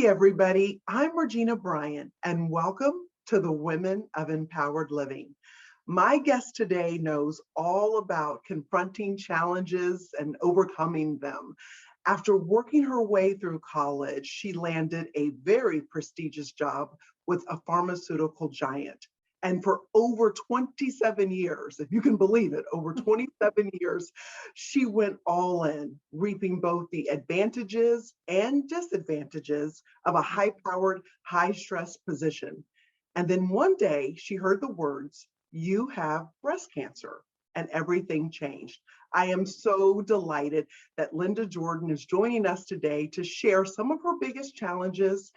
Hey, everybody. I'm Regina Bryan, and welcome to the Women of Empowered Living. My guest today knows all about confronting challenges and overcoming them. After working her way through college, she landed a very prestigious job with a pharmaceutical giant. And for over 27 years, if you can believe it, over 27 years, she went all in, reaping both the advantages and disadvantages of a high powered, high stress position. And then one day she heard the words, "You have breast cancer," and everything changed. I am so delighted that Linda Jordon is joining us today to share some of her biggest challenges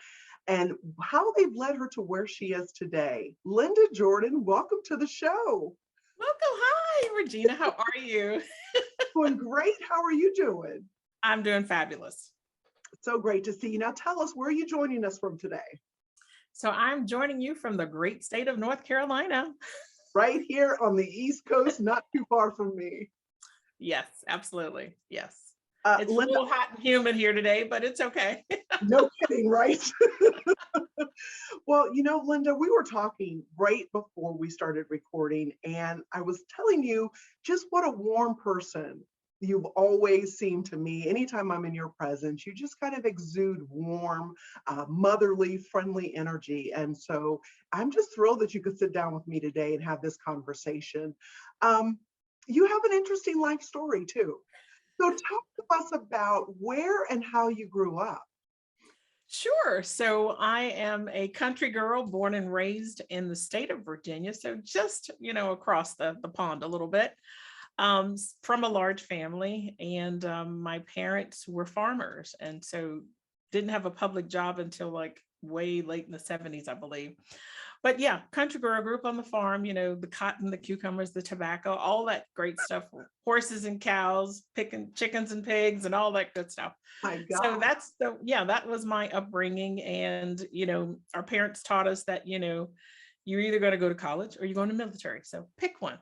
and how they've led her to where she is today. Linda Jordon, welcome to the show. Welcome. Hi, Regina. How are you? Doing great. How are you doing? I'm doing fabulous. So great to see you. Now tell us, where are you joining us from today? So I'm joining you from the great state of North Carolina. Right here on the East Coast, not too far from me. Yes, absolutely. Yes. It's Linda, a little hot and humid here today, but it's okay. no kidding, right? Well, Linda, we were talking right before we started recording, and I was telling you just what a warm person you've always seemed to me. Anytime I'm in your presence, you just kind of exude warm, motherly, friendly energy. And so I'm just thrilled that you could sit down with me today and have this conversation. You have an interesting life story too. So talk to us about where and how you grew up. Sure. So I am a country girl born and raised in the state of Virginia. So just, across the pond a little bit, from a large family. And my parents were farmers. And so didn't have a public job until like way late in the 70s, I believe. But yeah, country girl, grew up on the farm, the cotton, the cucumbers, the tobacco, all that great stuff, horses and cows, picking chickens and pigs and all that good stuff. My So God. that was my upbringing. And, our parents taught us that, you're either going to go to college or you're going to military. So pick one.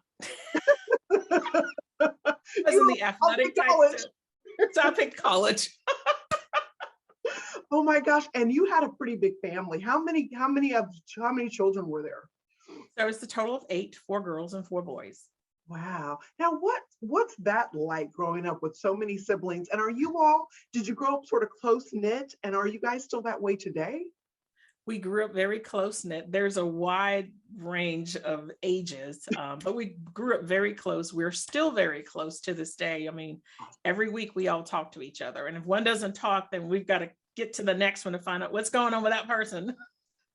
I wasn't the athletic type, so I picked college. Oh my gosh. And you had a pretty big family. How many children were there? So it's the total of 8, 4 girls and 4 boys. Wow. Now what's that like growing up with so many siblings? And did you grow up sort of close knit? And are you guys still that way today? We grew up very close knit. There's a wide range of ages, but we grew up very close. We're still very close to this day. I mean, every week we all talk to each other. And if one doesn't talk, then we've got to get to the next one to find out what's going on with that person.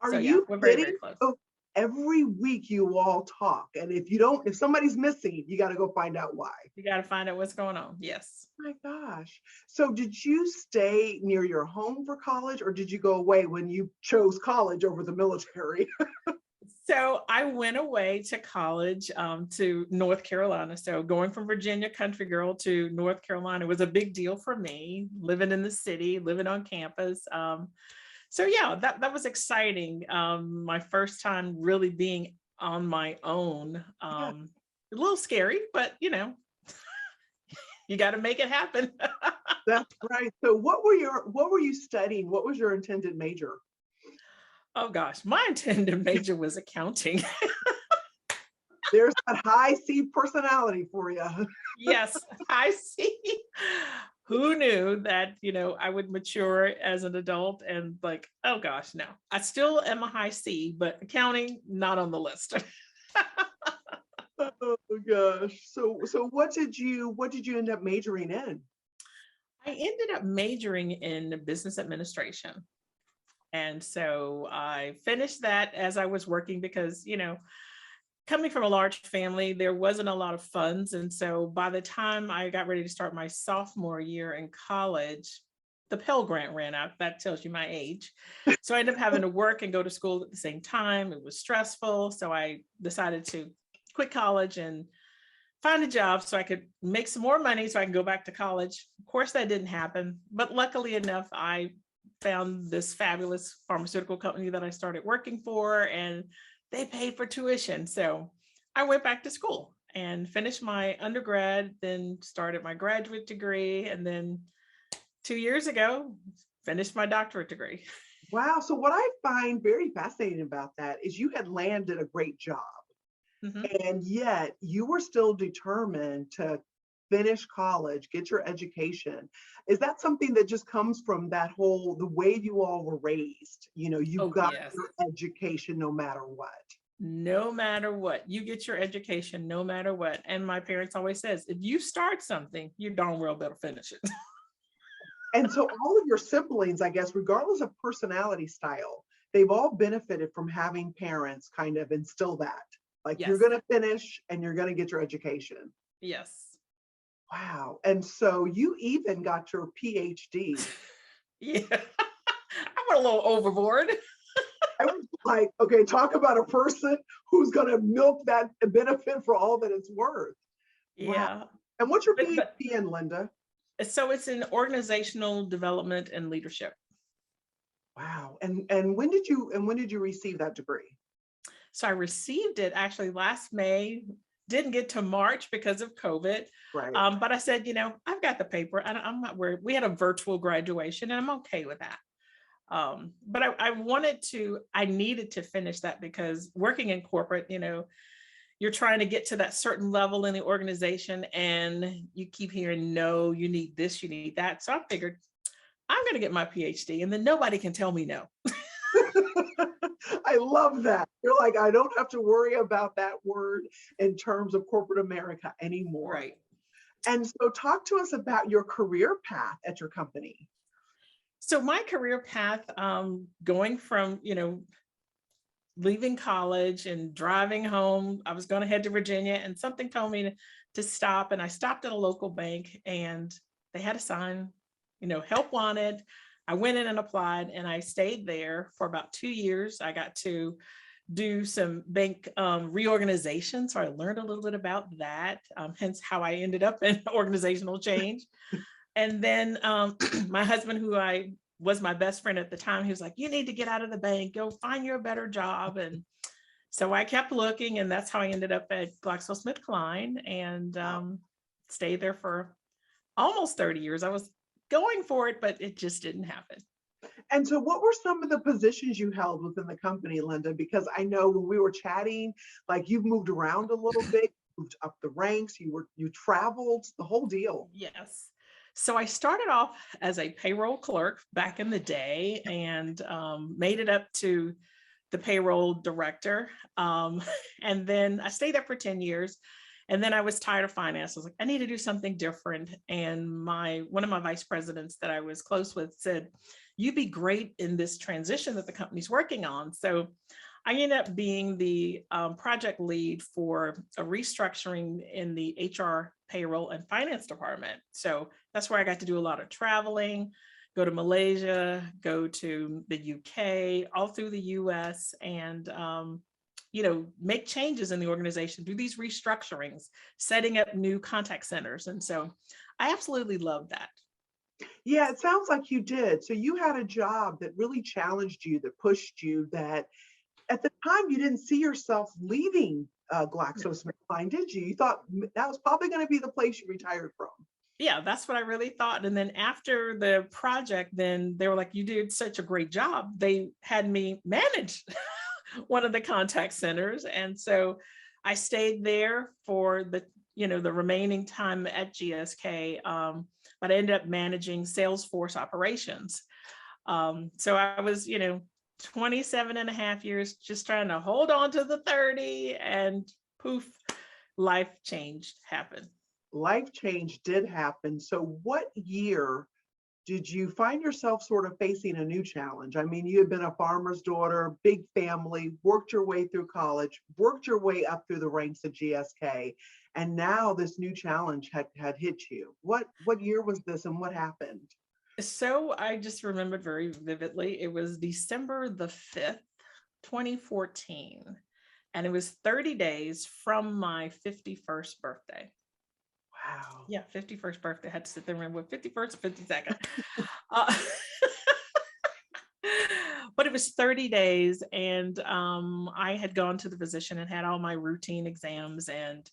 Are So yeah, you we're very, kidding? very close. So every week you all talk. And if somebody's missing, you got to go find out why. You got to find out what's going on. Yes. My gosh. So did you stay near your home for college, or did you go away when you chose college over the military? So I went away to college to North Carolina. So going from Virginia country girl to North Carolina was a big deal for me, living in the city, living on campus. So yeah, that was exciting. My first time really being on my own. Yeah, A little scary, but you got to make it happen. that's right. So what were you studying? What was your intended major? Oh gosh, my intended major was accounting. There's that high C personality for you. Yes, I see. Who knew that, I would mature as an adult and like, oh gosh, no. I still am a high C, but accounting, not on the list. Oh gosh. So what did you end up majoring in? I ended up majoring in business administration. And so I finished that as I was working because, coming from a large family, there wasn't a lot of funds. And so by the time I got ready to start my sophomore year in college, the Pell Grant ran out. That tells you my age. So I ended up having to work and go to school at the same time. It was stressful. So I decided to quit college and find a job so I could make some more money so I can go back to college. Of course, that didn't happen. But luckily enough, I found this fabulous pharmaceutical company that I started working for, and they paid for tuition. So I went back to school and finished my undergrad, then started my graduate degree, and then 2 years ago, finished my doctorate degree. Wow. So what I find very fascinating about that is you had landed a great job, Mhm. and yet you were still determined to finish college, get your education. Is that something that just comes from that whole, the way you all were raised? You Oh, got yes. your education no matter what. No matter what, you get your education no matter what. And my parents always says, if you start something, you darn well better finish it. And so all of your siblings, I guess, regardless of personality style, they've all benefited from having parents kind of instill that. Like you're Yes. going to finish and you're going to get your education. Yes. Wow. And so you even got your PhD. Yeah. I went a little overboard. I was like, okay, talk about a person who's going to milk that benefit for all that it's worth. Wow. Yeah. And what's your But PhD in, Linda? so it's in organizational development and leadership. Wow. And when did you receive that degree? So I received it actually last May, didn't get to March because of COVID. Right. But I said, I've got the paper. I'm not worried. We had a virtual graduation and I'm okay with that. But I needed to finish that because working in corporate, you're trying to get to that certain level in the organization and you keep hearing, no, you need this, you need that. So I figured I'm going to get my PhD and then nobody can tell me no. I love that. You're like, I don't have to worry about that word in terms of corporate America anymore. Right. And so, talk to us about your career path at your company. So my career path, going from, leaving college and driving home, I was going to head to Virginia and something told me to stop. And I stopped at a local bank and they had a sign, help wanted. I went in and applied and I stayed there for about 2 years. I got to do some bank reorganization. So I learned a little bit about that, hence how I ended up in organizational change. And then my husband, who I was my best friend at the time, he was like, you need to get out of the bank, go find you a better job. And so I kept looking, and that's how I ended up at GlaxoSmithKline and stayed there for almost 30 years. I was going for it, but it just didn't happen. And so, what were some of the positions you held within the company, Linda? Because I know when we were chatting, like you've moved around a little bit, moved up the ranks, you traveled, the whole deal. Yes. So I started off as a payroll clerk back in the day and made it up to the payroll director. And then I stayed there for 10 years. And then I was tired of finance. I was like, I need to do something different. And one of my vice presidents that I was close with said, you'd be great in this transition that the company's working on. So I ended up being the project lead for a restructuring in the HR, payroll, and finance department. So that's where I got to do a lot of traveling, go to Malaysia, go to the UK, all through the US, and make changes in the organization, do these restructurings, setting up new contact centers. And so I absolutely love that. Yeah, it sounds like you did. So you had a job that really challenged you, that pushed you, that at the time you didn't see yourself leaving GlaxoSmithKline, did you? You thought that was probably going to be the place you retired from. Yeah, that's what I really thought. And then after the project, then they were like, you did such a great job. They had me manage one of the contact centers. And so I stayed there for the remaining time at GSK, but I ended up managing Salesforce operations. So I was, 27 and a half years just trying to hold on to the 30 and poof, life change happened. Life change did happen. So what year did you find yourself sort of facing a new challenge? I mean, you had been a farmer's daughter, big family, worked your way through college, worked your way up through the ranks of GSK, and now this new challenge had hit you. What year was this and what happened? So I just remembered very vividly. It was December the 5th, 2014. And it was 30 days from my 51st birthday. Wow. Yeah, 51st birthday. I had to sit there and remember 51st or 52nd. uh, but it was 30 days. And I had gone to the physician and had all my routine exams and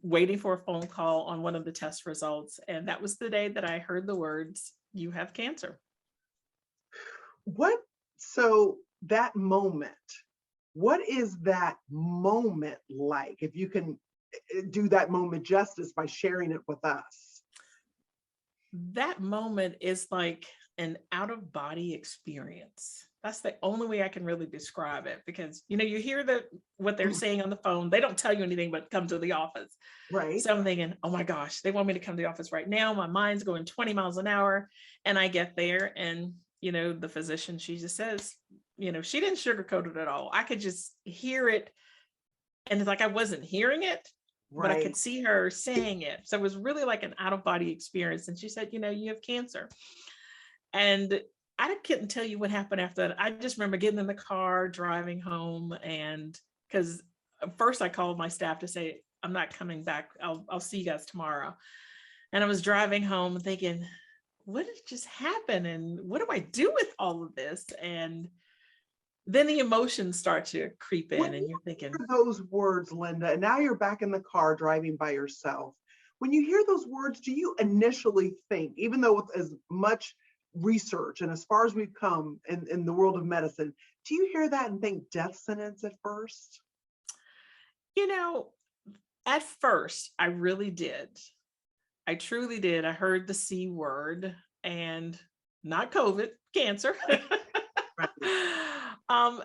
waiting for a phone call on one of the test results. And that was the day that I heard the words, you have cancer. What So that moment, what is that moment like? If you can do that moment justice by sharing it with us. That moment is like an out of body experience. That's the only way I can really describe it, because you hear what they're saying on the phone. They don't tell you anything but come to the office. Right. So I'm thinking, oh my gosh, they want me to come to the office right now. My mind's going 20 miles an hour. And I get there, and the physician, she just says, she didn't sugarcoat it at all. I could just hear it. And it's like I wasn't hearing it, but I Right. could see her saying it. So it was really like an out of body experience. And she said, you have cancer. And I couldn't tell you what happened after that. I just remember getting in the car, driving home. And because first I called my staff to say, I'm not coming back. I'll see you guys tomorrow. And I was driving home thinking, what did just happen? And what do I do with all of this? And then the emotions start to creep in, When and you you're thinking, hear those words, Linda, and now you're back in the car driving by yourself. When you hear those words, do you initially think, even though with as much research and as far as we've come in the world of medicine, do you hear that and think death sentence at first? you know, at first, I really did. I truly did. I heard the C word, and not COVID, cancer. Right.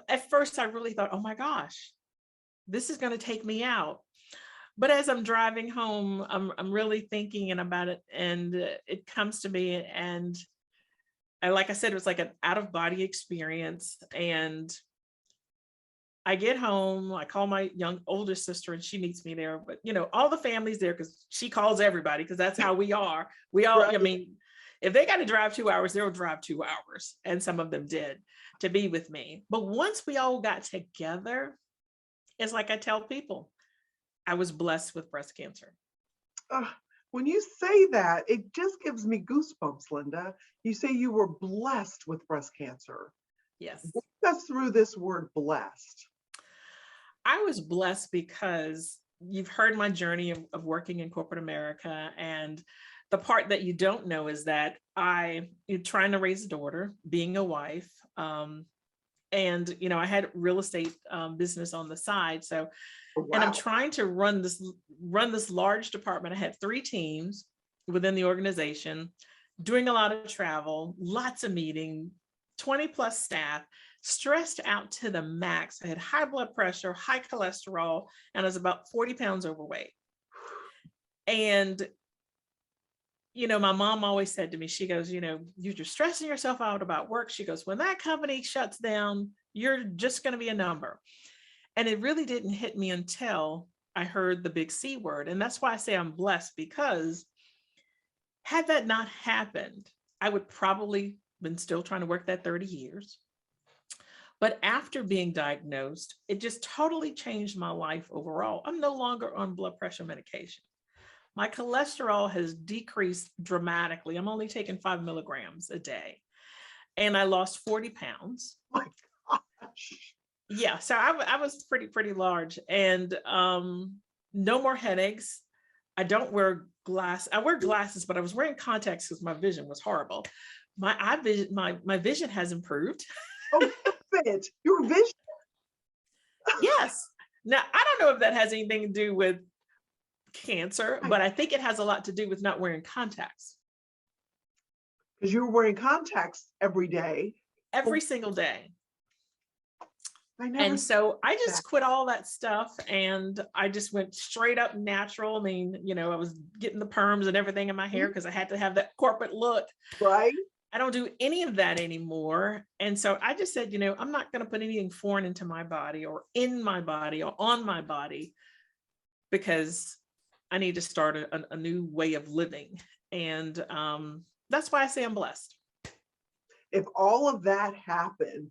At first, I really thought, oh my gosh, this is going to take me out. But as I'm driving home, I'm really thinking about it, and it comes to me, and like I said, it was like an out of body experience. And I get home, I call my young oldest sister, and she meets me there. But all the family's there because she calls everybody, because that's how we are. We all, I Right. mean, if they got to drive 2 hours, they'll drive 2 hours. And some of them did, to be with me. But once we all got together, it's like I tell people, I was blessed with breast cancer. Ugh, when you say that, it just gives me goosebumps, Linda. You say you were blessed with breast cancer. Yes. Walk us through this word blessed. I was blessed because you've heard my journey of working in corporate America. And the part that you don't know is that you're trying to raise a daughter, being a wife. And I had real estate business on the side. So, and I'm Wow. trying to run this large department. I had 3 teams within the organization, doing a lot of travel, lots of meeting, 20 plus staff, stressed out to the max. I had high blood pressure, high cholesterol, and I was about 40 pounds overweight. And my mom always said to me, she goes, you're just stressing yourself out about work. She goes, when that company shuts down, you're just going to be a number. And it really didn't hit me until I heard the big C word. And that's why I say I'm blessed, because had that not happened, I would probably been still trying to work that 30 years. But after being diagnosed, it just totally changed my life overall. I'm no longer on blood pressure medication. My cholesterol has decreased dramatically. I'm only taking 5 milligrams a day. And I lost 40 pounds. My gosh. Yeah, so I was pretty large, and no more headaches. I don't wear glass. I wear glasses, but I was wearing contacts because my vision was horrible. My eye vision, my vision has improved. Oh, good. Your vision. Yes. Now, I don't know if that has anything to do with cancer, but I think it has a lot to do with not wearing contacts. Because you were wearing contacts every day. Every single day. I So I just quit all that stuff, and I just went straight up natural. I mean, I was getting the perms and everything in my hair because I had to have that corporate look. right. I don't do any of that anymore. And so I just said, I'm not going to put anything foreign into my body or in my body or on my body, because I need to start a new way of living. And that's why I say I'm blessed. If all of that happened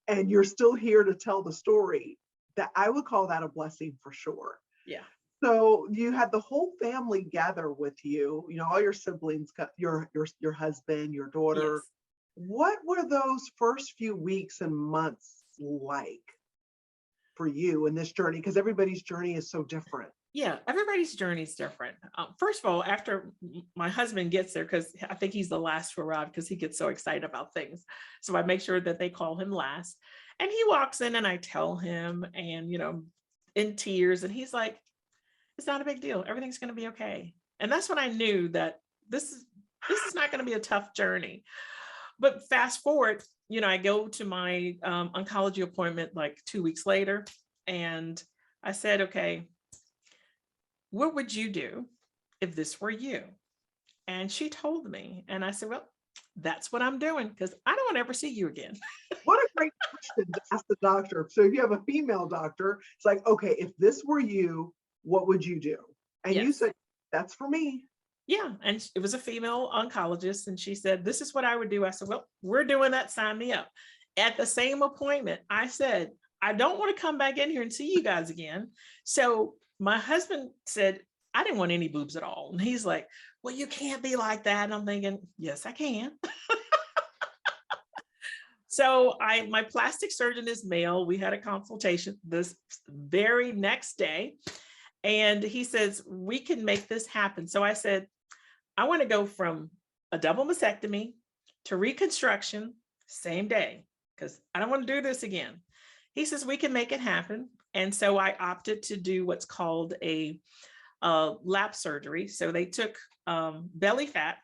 and you're still here to tell the story, that I would call that a blessing for sure. Yeah. So you had the whole family gather with you, all your siblings, your husband, your daughter. Yes. What were those first few weeks and months like for you in this journey? Because everybody's journey is so different. Yeah, everybody's journey is different. First of all, after my husband gets there, because I think he's the last to arrive because he gets so excited about things. So I make sure that they call him last. And he walks in and I tell him, and, in tears, and he's like, it's not a big deal. Everything's going to be okay. And that's when I knew that this is not going to be a tough journey. But fast forward, I go to my oncology appointment like 2 weeks later, and I said, okay, what would you do if this were you? And she told me, and I said, well, that's what I'm doing because I don't want to ever see you again. What a great question to ask the doctor. So if you have a female doctor, it's like, okay, if this were you, what would you do? And you Yes. said, that's for me. Yeah. And it was a female oncologist. And she said, this is what I would do. I said, well, we're doing that. Sign me up. At the same appointment, I said, I don't want to come back in here and see you guys again. So my husband said, I didn't want any boobs at all. And he's like, well, you can't be like that. And I'm thinking, yes, I can. So my plastic surgeon is male. We had a consultation this very next day. And he says, we can make this happen. So I said, I want to go from a double mastectomy to reconstruction same day, because I don't want to do this again. He says, we can make it happen. And so I opted to do what's called a lap surgery. So they took belly fat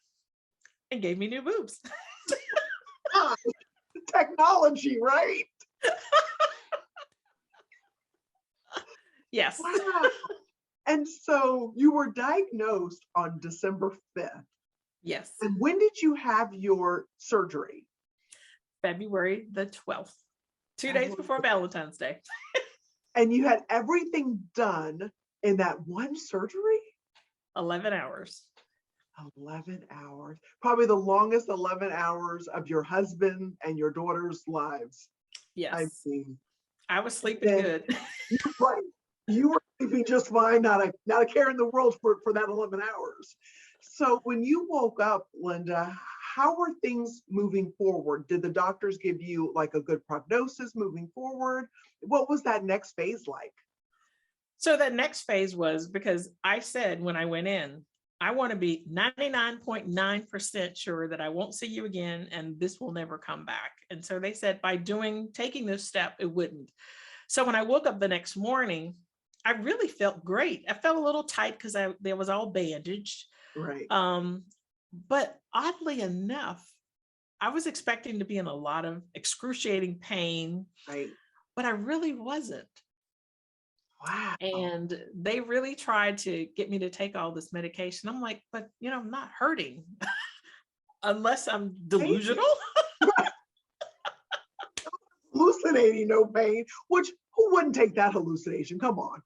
and gave me new boobs. Ah, technology, right? Yes. Wow. And so you were diagnosed on December 5th. Yes. And when did you have your surgery? February the 12th, 2 days before Valentine's Day. And you had everything done in that one surgery? 11 hours. 11 hours. Probably the longest 11 hours of your husband and your daughter's lives. Yes. I mean, I was sleeping good. Right. You were sleeping just fine, not a care in the world for that 11 hours. So when you woke up, Linda, how were things moving forward? Did the doctors give you like a good prognosis moving forward? What was that next phase like? So that next phase was, because I said when I went in, I want to be 99.9% sure that I won't see you again and this will never come back. And so they said by taking this step, it wouldn't. So when I woke up the next morning, I really felt great. I felt a little tight because there was all bandaged. Right. But oddly enough, I was expecting to be in a lot of excruciating pain, Right. but I really wasn't. Wow. And they really tried to get me to take all this medication. I'm like, but I'm not hurting unless I'm delusional. Hallucinating, no pain, which who wouldn't take that hallucination? Come on.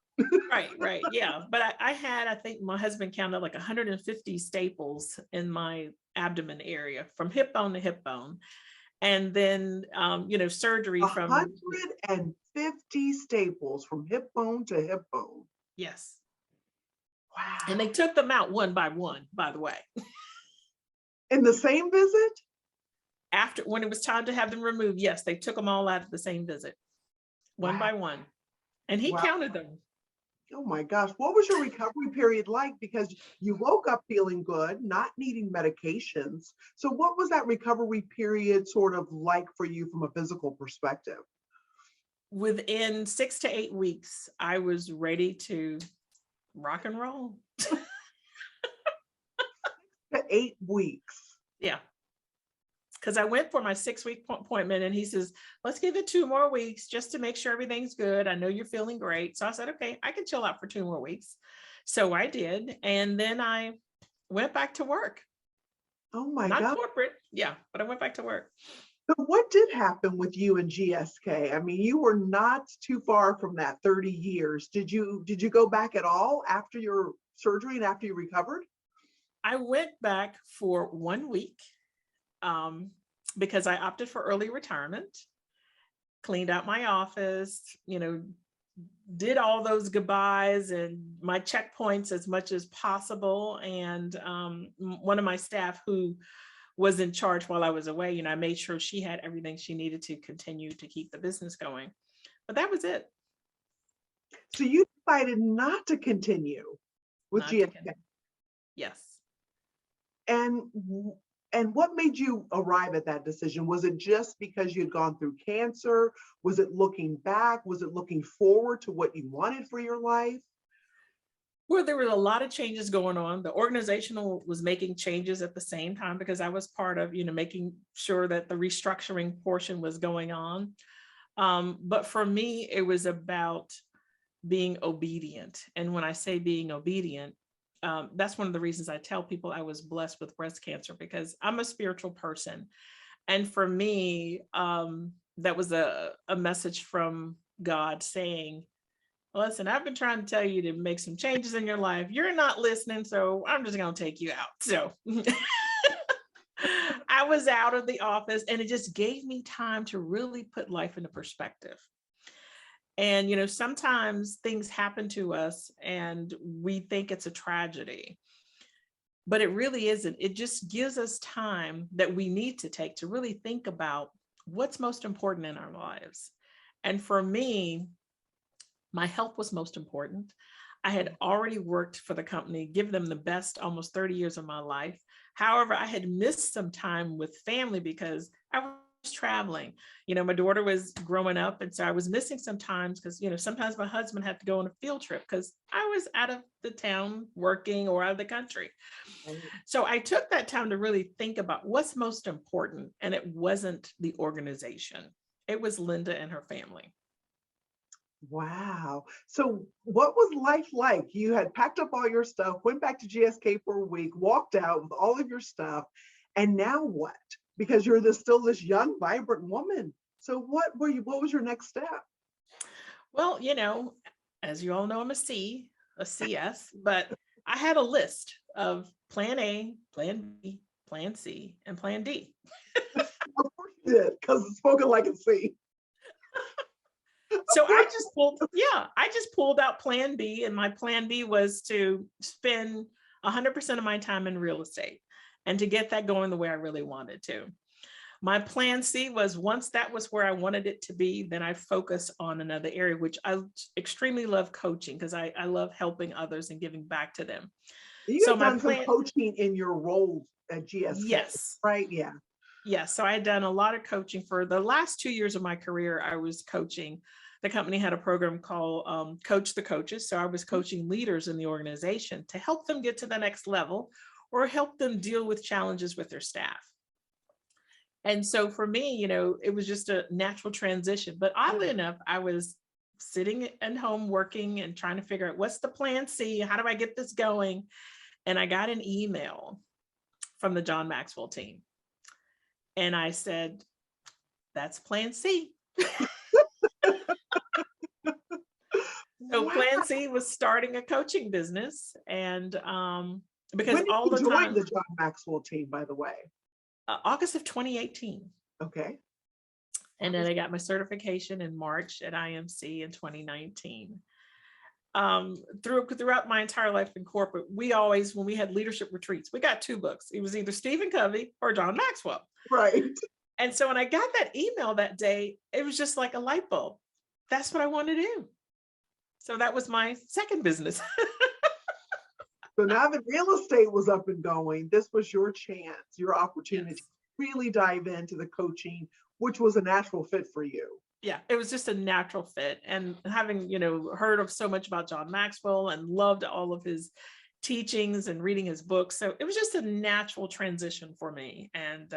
Right. Yeah. But I think my husband counted like 150 staples in my abdomen area from hip bone to hip bone. And then, surgery from 150 staples from hip bone to hip bone. Yes. Wow. And they took them out one by one, by the way. In the same visit? After, when it was time to have them removed, yes, they took them all out at the same visit, one by one. And he counted them. Oh my gosh. What was your recovery period like? Because you woke up feeling good, not needing medications. So what was that recovery period sort of like for you from a physical perspective? Within 6 to 8 weeks, I was ready to rock and roll. 8 weeks. Yeah. Because I went for my 6-week appointment and he says, let's give it 2 more weeks just to make sure everything's good. I know you're feeling great. So I said, okay, I can chill out for 2 more weeks. So I did. And then I went back to work. Oh my God. God. Corporate. Yeah. But I went back to work. But what did happen with you and GSK? I mean, you were not too far from that 30 years. Did you go back at all after your surgery and after you recovered? I went back for 1 week. Because I opted for early retirement, cleaned out my office, did all those goodbyes and my checkpoints as much as possible. And one of my staff who was in charge while I was away, I made sure she had everything she needed to continue to keep the business going. But that was it. So you decided not to continue with not to GSK. continue. Yes. And and what made you arrive at that decision? Was it just because you'd gone through cancer? Was it looking back? Was it looking forward to what you wanted for your life? Well, there were a lot of changes going on. The organizational was making changes at the same time because I was part of, making sure that the restructuring portion was going on. But for me, it was about being obedient. And when I say being obedient, that's one of the reasons I tell people I was blessed with breast cancer, because I'm a spiritual person. And for me, that was a message from God saying, listen, I've been trying to tell you to make some changes in your life. You're not listening, so I'm just going to take you out. So I was out of the office, and it just gave me time to really put life into perspective. And, sometimes things happen to us and we think it's a tragedy, but it really isn't. It just gives us time that we need to take to really think about what's most important in our lives. And for me, my health was most important. I had already worked for the company, give them the best almost 30 years of my life. However, I had missed some time with family because I was traveling. My daughter was growing up, and so I was missing some times because, sometimes my husband had to go on a field trip because I was out of the town working or out of the country. So I took that time to really think about what's most important, and it wasn't the organization. It was Linda and her family. Wow. So what was life like? You had packed up all your stuff, went back to GSK for a week, walked out with all of your stuff, and now what? Because you're still this young, vibrant woman. So what was your next step? Well, as you all know, I'm a CS, but I had a list of plan A, plan B, plan C, and plan D. Of course you did, because it's spoken like a C. So I just pulled out plan B, and my plan B was to spend 100% of my time in real estate and to get that going the way I really wanted to. My plan C was, once that was where I wanted it to be, then I focus on another area, which I extremely love coaching, because I love helping others and giving back to them. You had done some coaching in your role at GSK, yes, right? Yeah. Yes. So I had done a lot of coaching for the last 2 years of my career. I was coaching. The company had a program called Coach the Coaches. So I was coaching leaders in the organization to help them get to the next level or help them deal with challenges with their staff. And so for me, it was just a natural transition. But oddly enough, I was sitting at home working and trying to figure out, what's the plan C? How do I get this going? And I got an email from the John Maxwell team. And I said, that's plan C. So wow. plan C was starting a coaching business. And because when did all you the join time, the John Maxwell team, by the way? August of 2018. Okay. And then I got my certification in March at IMC in 2019. Throughout my entire life in corporate, we always, when we had leadership retreats, we got two books. It was either Stephen Covey or John Maxwell. Right. And so when I got that email that day, it was just like a light bulb. That's what I want to do. So that was my second business. So now that real estate was up and going, this was your chance, your opportunity to really dive into the coaching, which was a natural fit for you. Yeah, it was just a natural fit. And having, heard of so much about John Maxwell and loved all of his teachings and reading his books. So it was just a natural transition for me. And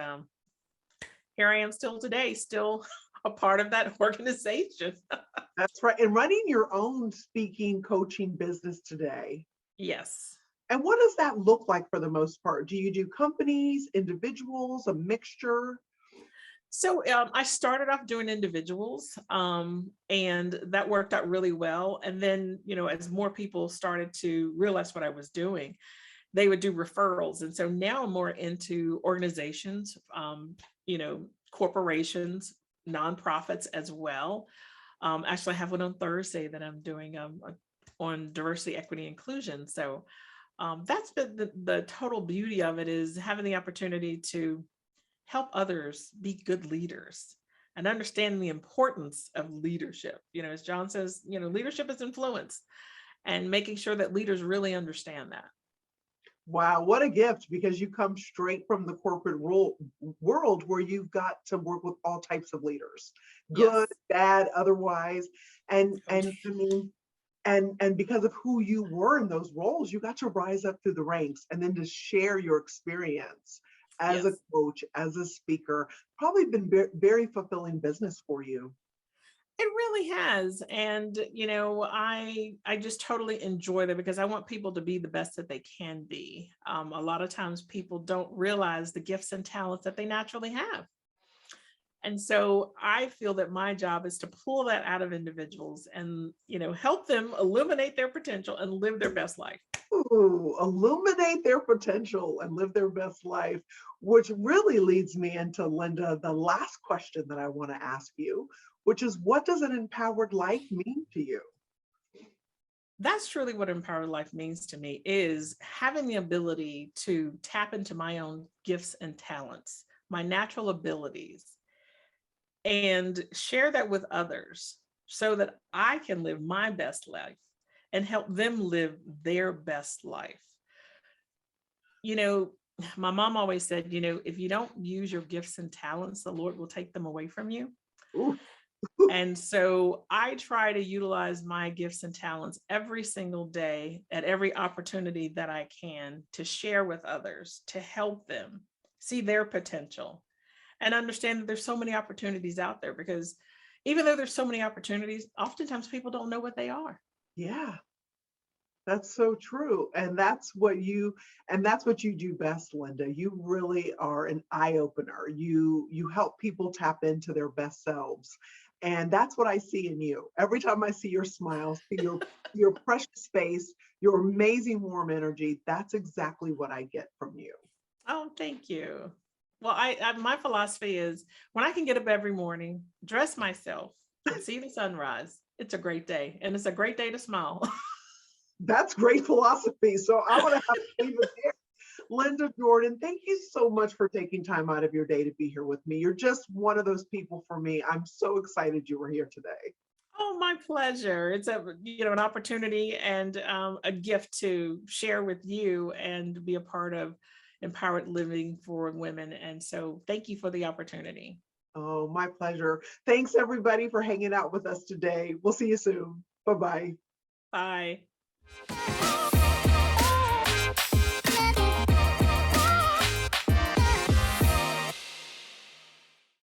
here I am still today, still a part of that organization. That's right. And running your own speaking coaching business today. Yes. And what does that look like for the most part? Do you do companies, individuals, a mixture? So I started off doing individuals, and that worked out really well. And then, as more people started to realize what I was doing, they would do referrals. And so now I'm more into organizations, corporations, nonprofits as well. Actually, I have one on Thursday that I'm doing on diversity, equity, inclusion. So that's the total beauty of it, is having the opportunity to help others be good leaders and understanding the importance of leadership. As John says, leadership is influence. and making sure that leaders really understand that. Wow, what a gift, because you come straight from the corporate world where you've got to work with all types of leaders, good, Yes. bad, otherwise. Oh, And I mean, and because of who you were in those roles, you got to rise up through the ranks and then to share your experience as a yes. coach, as a speaker, probably been very fulfilling business for you. It really has. And, I just totally enjoy that because I want people to be the best that they can be. A lot of times people don't realize the gifts and talents that they naturally have. And so I feel that my job is to pull that out of individuals and, help them illuminate their potential and live their best life. Ooh, illuminate their potential and live their best life, which really leads me into, Linda, the last question that I want to ask you, which is, what does an empowered life mean to you? That's truly what empowered life means to me, is having the ability to tap into my own gifts and talents, my natural abilities, and share that with others so that I can live my best life and help them live their best life. You know, my mom always said, if you don't use your gifts and talents, the Lord will take them away from you. Ooh, And so I try to utilize my gifts and talents every single day at every opportunity that I can to share with others, to help them see their potential and understand that there's so many opportunities out there, because even though there's so many opportunities, oftentimes people don't know what they are. yeah, that's so true. And that's what you do best, Linda. You really are an eye opener. You help people tap into their best selves. And that's what I see in you. Every time I see your smile, see your precious face, your amazing warm energy, that's exactly what I get from you. Oh, thank you. Well, my philosophy is when I can get up every morning, dress myself, and see the sunrise, it's a great day, and it's a great day to smile. That's great philosophy. So I'm going to have to leave it there. Linda Jordon, thank you so much for taking time out of your day to be here with me. You're just one of those people for me. I'm so excited you were here today. Oh, my pleasure. It's an opportunity and a gift to share with you and be a part of empowered living for women. And so, thank you for the opportunity. Oh, my pleasure. Thanks, everybody, for hanging out with us today. We'll see you soon. Bye bye. Bye.